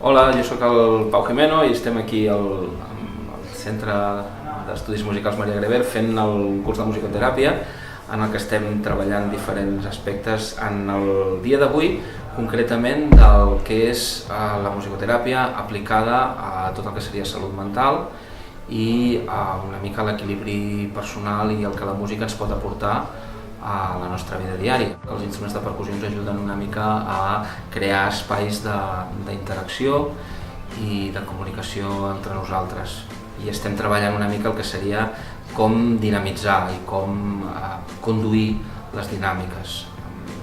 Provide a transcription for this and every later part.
Hola, jo sóc el Pau Jimeno i estem aquí al Centre d'Estudis Musicals Maria Greber fent el curs de musicoteràpia en el que estem treballant diferents aspectes en el dia d'avui, concretament del que és la musicoteràpia aplicada a tot el que seria salut mental i una mica l'equilibri personal i el que la música ens pot aportar a la nostra vida diària. Els instruments de percussió ens ajuden una mica a crear espais d'interacció i de comunicació entre nosaltres. I estem treballant una mica el que seria com dinamitzar i com conduir les dinàmiques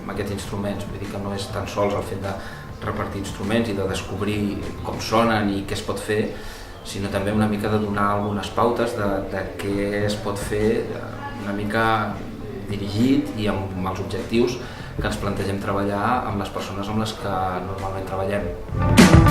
amb aquests instruments. Vull dir que no és tan sols el fet de repartir instruments i de descobrir com sonen i què es pot fer, sinó també una mica de donar algunes pautes de què es pot fer una mica dirigit i amb els objectius que ens plantegem treballar amb les persones amb les que normalment treballem.